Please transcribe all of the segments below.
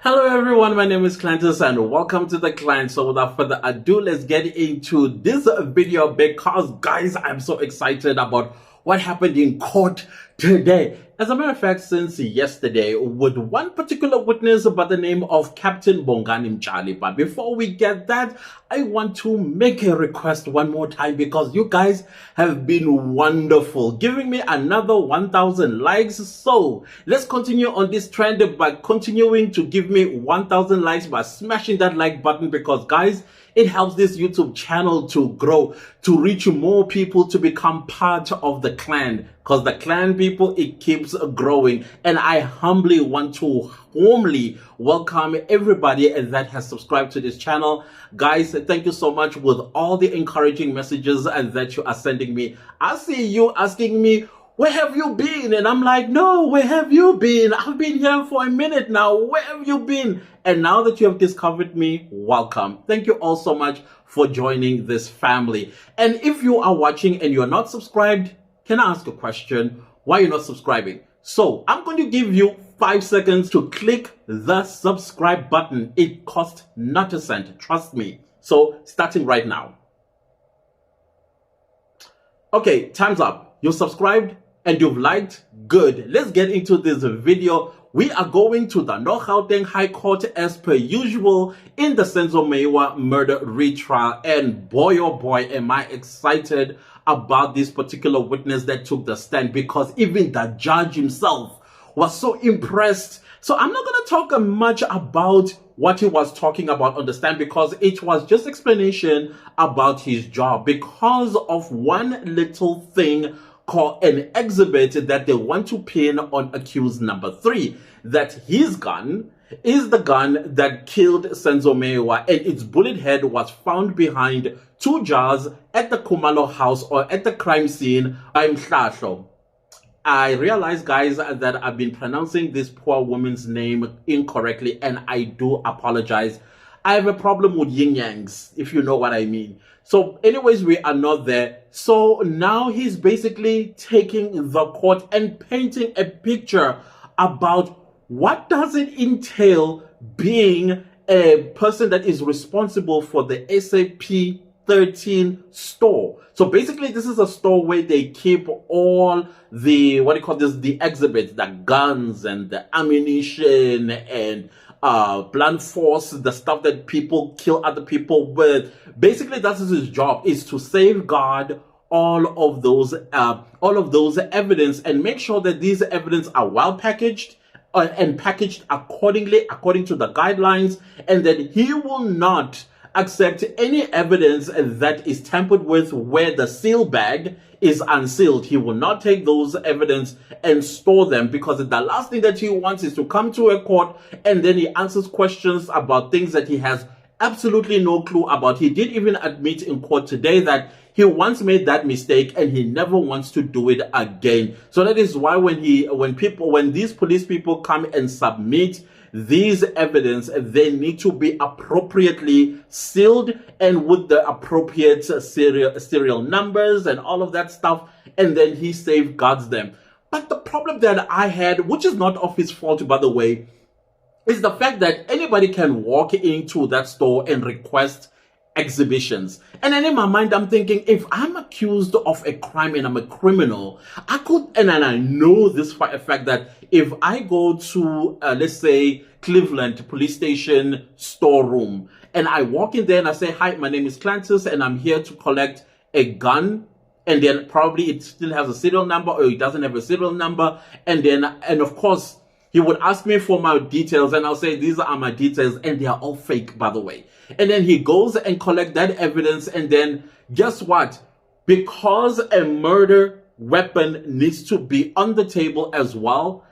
Hello everyone, my name is Clantus and welcome to the Client. So without further ado, let's get into this video because guys, I'm so excited about what happened in court today. As a matter of fact, since yesterday, with one particular witness by the name of Captain Bongani Mchali. But before we get that, I want to make a request one more time because you guys have been wonderful, giving me another 1,000 likes. So let's continue on this trend by continuing to give me 1,000 likes by smashing that like button because guys, it helps this YouTube channel to grow, to reach more people, to become part of the clan. Because the clan people, it keeps growing. And I humbly want to warmly welcome everybody that has subscribed to this channel. Guys, thank you so much with all the encouraging messages that you are sending me. I see you asking me, where have you been? And I'm like, no, where have you been? I've been here for a minute now. Where have you been? And now that you have discovered me, welcome. Thank you all so much for joining this family. And if you are watching and you're not subscribed, can I ask a question? Why are you not subscribing? So I'm going to give you 5 seconds to click the subscribe button. It costs not a cent, trust me. So starting right now. Okay, time's up. You're subscribed and you've liked. Good. Let's get into this video. We are going to the North Gauteng High Court as per usual in the Senzo Meyiwa murder retrial. And boy, oh boy, am I excited about this particular witness that took the stand because even the judge himself was so impressed. So I'm not going to talk much about what he was talking about on the stand because it was just explanation about his job because of one little thing called an exhibit that they want to pin on accused number 3, that his gun is the gun that killed Senzo Meyiwa and its bullet head was found behind 2 jars at the Kumalo house or at the crime scene by Mhlahlo. I realize, guys, that I've been pronouncing this poor woman's name incorrectly and I do apologize. I have a problem with yin-yangs, if you know what I mean. So anyways, we are not there. So now he's basically taking the court and painting a picture about what does it entail being a person that is responsible for the SAP 13 store. So basically this is a store where they keep all the, the exhibits, the guns and the ammunition and blunt force, the stuff that people kill other people with. Basically that's his job, is to safeguard all of those evidence and make sure that these evidence are well packaged and packaged accordingly, according to the guidelines, and that he will not accept any evidence that is tampered with where the seal bag is unsealed. He will not take those evidence and store them because the last thing that he wants is to come to a court and then he answers questions about things that he has absolutely no clue about. He did even admit in court today that he once made that mistake and he never wants to do it again. So that is why when these police people come and submit these evidence, they need to be appropriately sealed and with the appropriate serial numbers and all of that stuff, and then he safeguards them. But the problem that I had, which is not of his fault by the way, is the fact that anybody can walk into that store and request exhibitions. And then in my mind, I'm thinking, if I'm accused of a crime and I'm a criminal, I could, and I know this for a fact that if I go to, let's say, Cleveland police station storeroom, and I walk in there and I say, hi, my name is Clantus, and I'm here to collect a gun, and then probably it still has a serial number or it doesn't have a serial number, and of course, he would ask me for my details and I'll say, these are my details and they are all fake, by the way. And then he goes and collects that evidence, and then guess what? Because a murder weapon needs to be on the table as well,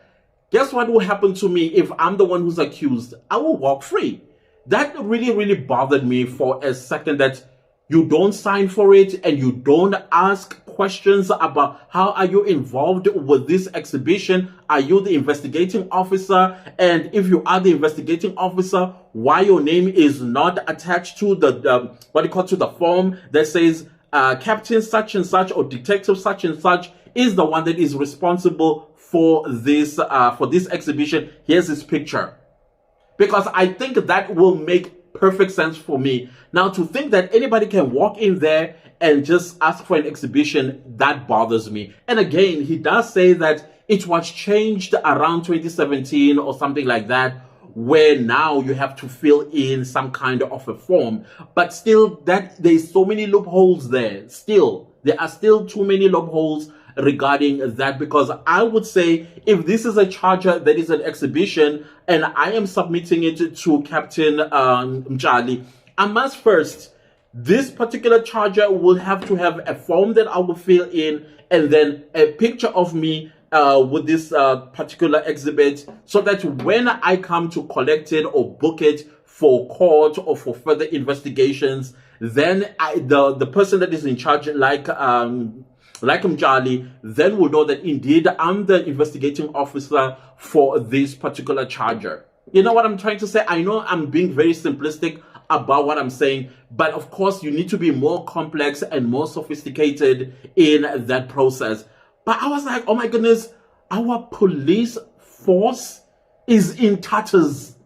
guess what will happen to me if I'm the one who's accused? I will walk free. That really, really bothered me for a second, that you don't sign for it and you don't ask questions about how are you involved with this exhibition. Are you the investigating officer? And if you are the investigating officer, why your name is not attached to the to the form that says Captain such and such or Detective such and such is the one that is responsible for this exhibition. Here's his picture. because I think that will make perfect sense for me. Now, to think that anybody can walk in there and just ask for an exhibition, that bothers me. And again, he does say that it was changed around 2017 or something like that, where now you have to fill in some kind of a form. But still, that there's so many loopholes there. Still, there are still too many loopholes regarding that, because I would say if this is a charger that is an exhibition and I am submitting it to Captain Mjali, I must first, this particular charger will have to have a form that I will fill in, and then a picture of me with this particular exhibit, so that when I come to collect it or book it for court or for further investigations, then the person that is in charge, like Mjali, then will know that indeed I'm the investigating officer for this particular charger. You know what I'm trying to say? I know I'm being very simplistic about what I'm saying, but of course you need to be more complex and more sophisticated in that process. But I was like, oh my goodness, our police force is in tatters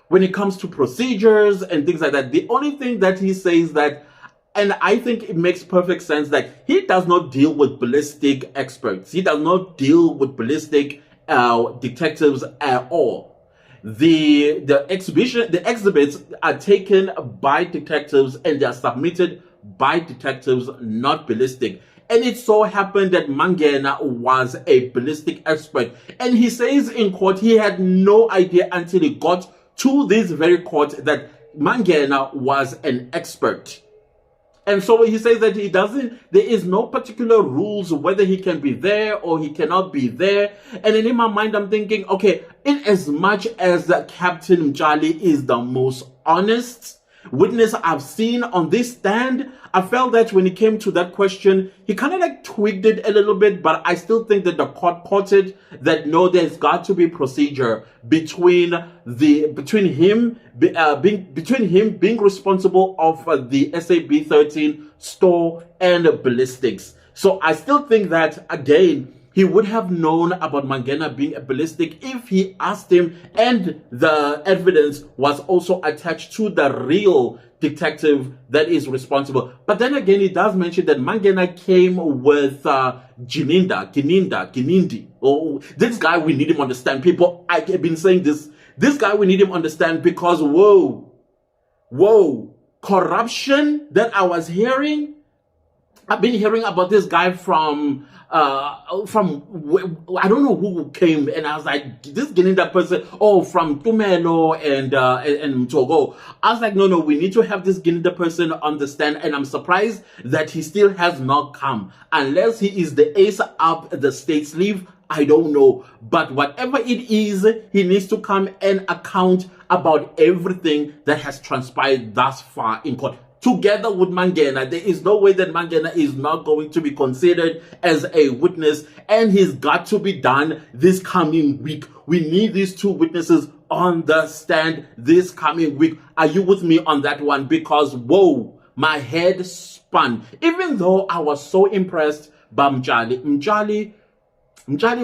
when it comes to procedures and things like that. The only thing that he says that, and I think it makes perfect sense, that he does not deal with ballistic experts. He does not deal with ballistic detectives at all. The exhibits are taken by detectives and they are submitted by detectives, not ballistic. And it so happened that Mangena was a ballistic expert. And he says in court he had no idea until he got to this very court that Mangena was an expert. And so he says that there is no particular rules whether he can be there or he cannot be there. And in my mind, I'm thinking, okay, in as much as Captain Mjali is the most honest witness I've seen on this stand, I felt that when it came to that question, he kind of like tweaked it a little bit, but I still think that the court caught it, that no, there's got to be procedure between him being responsible of the SAB-13 store and ballistics. So I still think that, again, he would have known about Mangena being a ballistic if he asked him, and the evidence was also attached to the real detective that is responsible. But then again, he does mention that Mangena came with Ginindi. Oh, this guy, we need him understand. People, I have been saying this. This guy, we need him understand, because whoa, corruption that I was hearing. I've been hearing about this guy from I don't know who came, and I was like, this getting that person, oh, from Tumelo and Togo. I was like, no, we need to have this Ginda person understand, and I'm surprised that he still has not come, unless he is the ace up the state sleeve. I don't know, but whatever it is, he needs to come and account about everything that has transpired thus far in court. Together with Mangena, there is no way that Mangena is not going to be considered as a witness, and he's got to be done this coming week. We need these two witnesses on the stand this coming week. Are you with me on that one? Because, whoa, my head spun. Even though I was so impressed by Mjali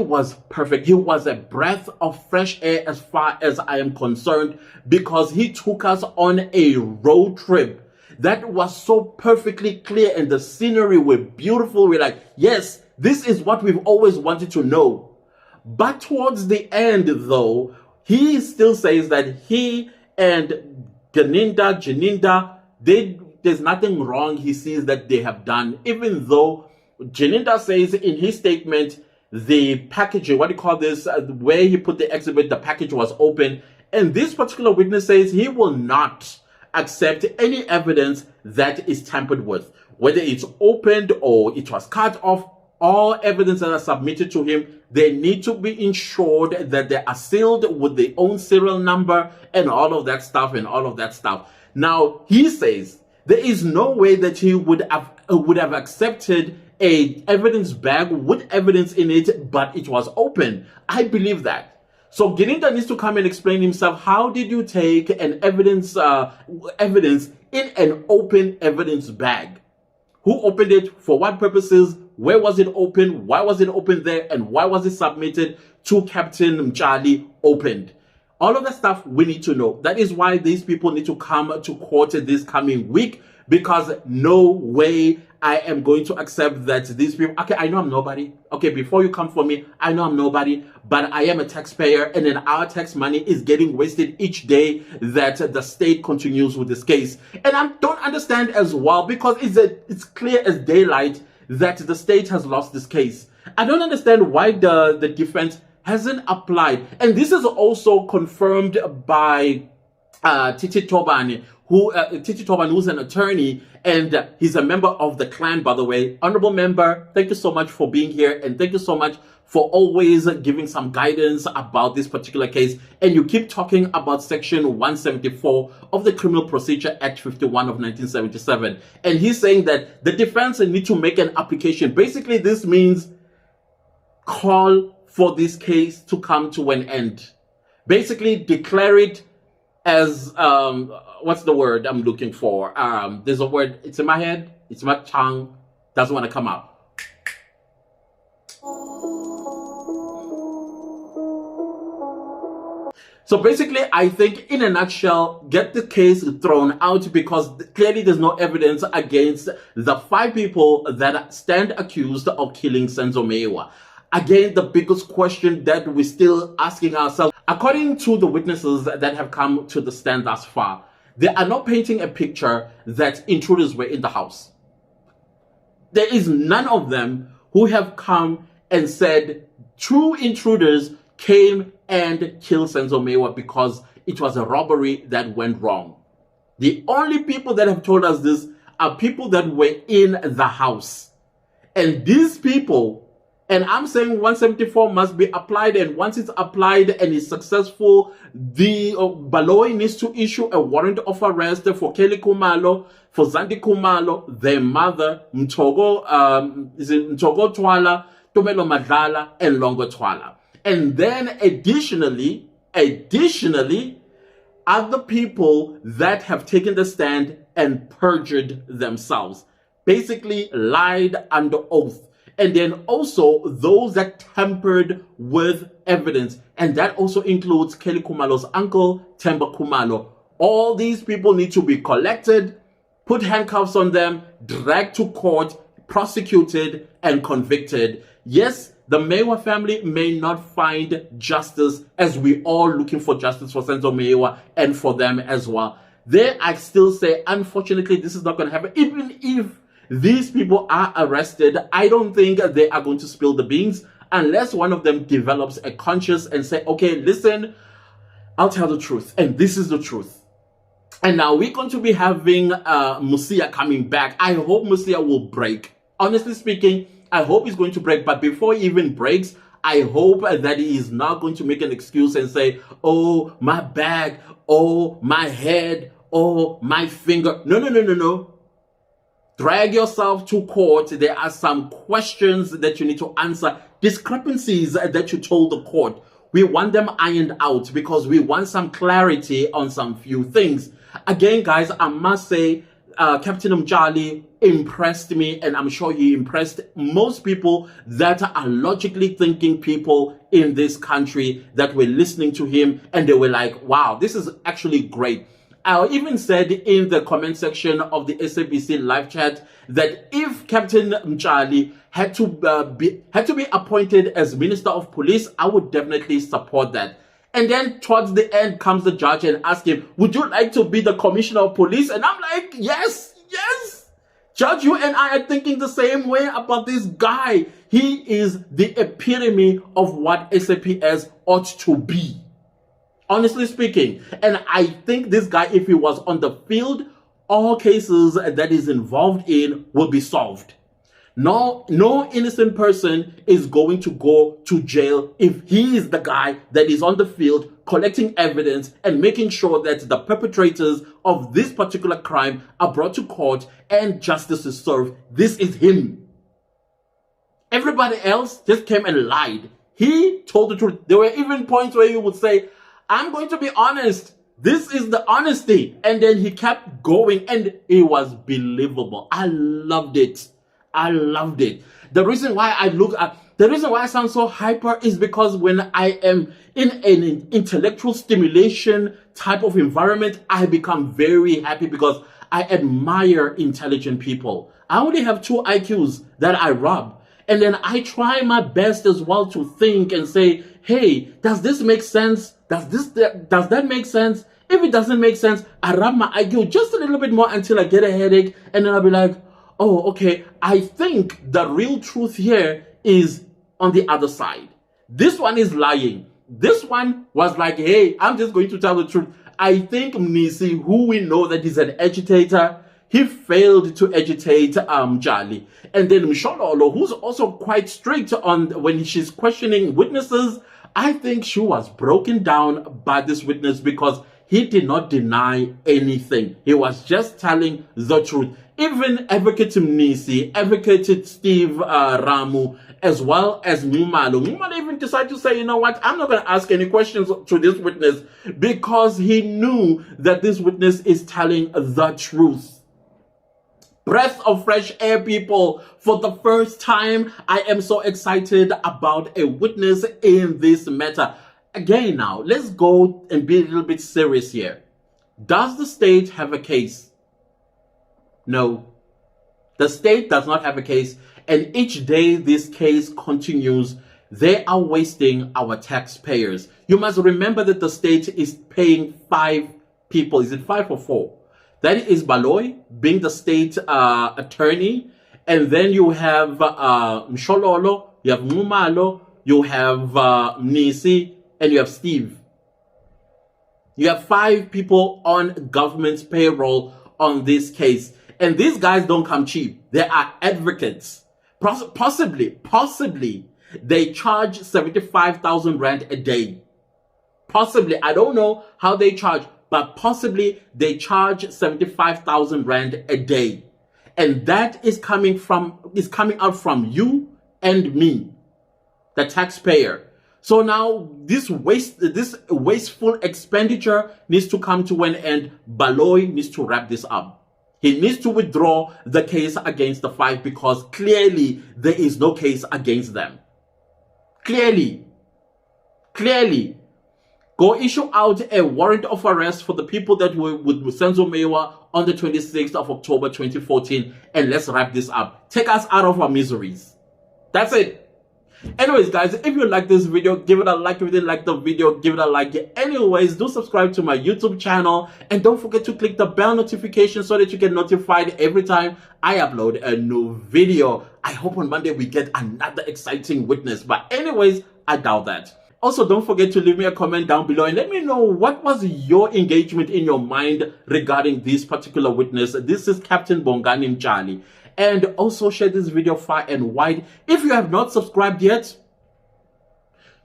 was perfect. He was a breath of fresh air as far as I am concerned, because he took us on a road trip that was so perfectly clear, and the scenery were beautiful. We're like, yes, this is what we've always wanted to know. But towards the end, though, he still says that he and Janinda, there's nothing wrong he sees that they have done, even though Janinda says in his statement, the packaging, what do you call this, where he put the exhibit, the package was open. And this particular witness says he will not accept any evidence that is tampered with, whether it's opened or it was cut off. All evidence that are submitted to him, they need to be ensured that they are sealed with their own serial number and all of that stuff. Now, he says there is no way that he would have accepted a evidence bag with evidence in it, but it was open. I believe that. So Girinda needs to come and explain himself. How did you take an evidence in an open evidence bag? Who opened it? For what purposes? Where was it open? Why was it open there? And why was it submitted to Captain Mjali opened? All of that stuff we need to know. That is why these people need to come to court this coming week, because no way I am going to accept that these people, okay, I know I'm nobody. Okay, before you come for me, I know I'm nobody, but I am a taxpayer, and then our tax money is getting wasted each day that the state continues with this case. And I don't understand as well, because it's clear as daylight that the state has lost this case. I don't understand why the defense hasn't applied. And this is also confirmed by Titi Tobani, who's an attorney, and he's a member of the clan, by the way. Honorable member, thank you so much for being here, and thank you so much for always giving some guidance about this particular case. And you keep talking about section 174 of the Criminal Procedure Act 51 of 1977. And he's saying that the defense need to make an application. Basically, this means call for this case to come to an end. Basically, declare it as, what's the word I'm looking for? There's a word, it's in my head, it's in my tongue, doesn't want to come out. So basically, I think in a nutshell, get the case thrown out, because clearly there's no evidence against the 5 people that stand accused of killing Senzo Meyiwa. Again, the biggest question that we're still asking ourselves, according to the witnesses that have come to the stand thus far, they are not painting a picture that intruders were in the house. There is none of them who have come and said true intruders came and killed Senzo Meyiwa because it was a robbery that went wrong. The only people that have told us this are people that were in the house. And these people, and I'm saying 174 must be applied, and once it's applied and is successful, the Baloyi needs to issue a warrant of arrest for Kelly Kumalo, for Zandi Kumalo, their mother, Mtogo Twala, Tumelo Madlala, and Longo Twala. And then additionally, other people that have taken the stand and perjured themselves, basically lied under oath. And then also those that tampered with evidence. And that also includes Kelly Kumalo's uncle, Temba Kumalo. All these people need to be collected, put handcuffs on them, dragged to court, prosecuted, and convicted. Yes, the Meyiwa family may not find justice, as we all looking for justice for Senzo Meyiwa and for them as well. There, I still say, unfortunately, this is not going to happen. Even if these people are arrested, I don't think they are going to spill the beans unless one of them develops a conscience and say, okay, listen, I'll tell the truth, and this is the truth. And now we're going to be having Musia coming back. I hope Musia will break. Honestly speaking, I hope he's going to break, but before he even breaks, I hope that he is not going to make an excuse and say, oh, my back, oh, my head, oh, my finger. No. Drag yourself to court. There are some questions that you need to answer, discrepancies that you told the court. We want them ironed out because we want some clarity on some few things. Again, guys, I must say, Captain Mjali impressed me, and I'm sure he impressed most people that are logically thinking people in this country that were listening to him, and they were like, wow, this is actually great. I even said in the comment section of the SABC live chat that if Captain Mjali had to be appointed as Minister of Police, I would definitely support that. And then towards the end comes the judge and asks him, would you like to be the Commissioner of Police? And I'm like, yes. Judge, you and I are thinking the same way about this guy. He is the epitome of what SAPS ought to be, honestly speaking. And I think this guy, if he was on the field, all cases that he's involved in will be solved. No innocent person is going to go to jail if he is the guy that is on the field collecting evidence and making sure that the perpetrators of this particular crime are brought to court and justice is served. This is him. Everybody else just came and lied. He told the truth. There were even points where he would say, I'm going to be honest. This is the honesty. And then he kept going, and it was believable. I loved it. I loved it. The reason why I sound so hyper is because when I am in an intellectual stimulation type of environment, I become very happy because I admire intelligent people. I only have 2 IQs that I rub. And then I try my best as well to think and say, hey, does this make sense? Does that make sense? If it doesn't make sense, I rub my IQ just a little bit more until I get a headache. And then I'll be like, oh, okay, I think the real truth here is on the other side. This one is lying. This one was like, hey, I'm just going to tell the truth. I think Mnisi, who we know that is an agitator, he failed to agitate Jali. And then Mshololo, who's also quite strict on when she's questioning witnesses, I think she was broken down by this witness because he did not deny anything. He was just telling the truth. Even Advocate Mnisi, Advocate Steve Ramu, as well as Numalo. Numalo even decided to say, you know what, I'm not going to ask any questions to this witness because he knew that this witness is telling the truth. Breath of fresh air, people. For the first time, I am so excited about a witness in this matter. Again now, let's go and be a little bit serious here. Does the state have a case? No. The state does not have a case, and each day this case continues, they are wasting our taxpayers. You must remember that the state is paying 5 people. Is it 5 or 4? That is Baloy being the state attorney, and then you have Mshololo, you have Mumalo, you have Mnisi, and you have Steve. You have 5 people on government's payroll on this case. And these guys don't come cheap. They are advocates. Possibly, they charge 75,000 rand a day. Possibly, I don't know how they charge, but possibly they charge 75,000 rand a day. And that is coming out from you and me, the taxpayer. So now this wasteful expenditure needs to come to an end. Baloy needs to wrap this up. He needs to withdraw the case against the 5 because clearly there is no case against them. Clearly. Go issue out a warrant of arrest for the people that were with Senzo Meyiwa on the 26th of October 2014, and let's wrap this up. Take us out of our miseries. That's it. Anyways, guys, if you like this video, give it a like. If you didn't like the video, give it a like. Anyways, do subscribe to my YouTube channel, and don't forget to click the bell notification so that you get notified every time I upload a new video. I hope on Monday we get another exciting witness, but anyways, I doubt that. Also, don't forget to leave me a comment down below and let me know what was your engagement in your mind regarding this particular witness. This is Captain Bongani Mtshali. And also share this video far and wide. If you have not subscribed yet,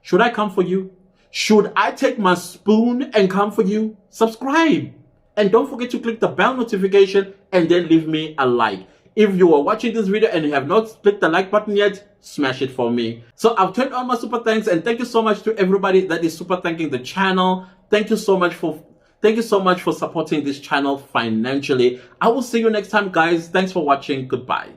should I come for you? Should I take my spoon and come for you? Subscribe. And don't forget to click the bell notification and then leave me a like. If you are watching this video and you have not clicked the like button yet, smash it for me. So I've turned on my super thanks, and thank you so much to everybody that is super thanking the channel. Thank you so much for supporting this channel financially. I will see you next time, guys. Thanks for watching. Goodbye.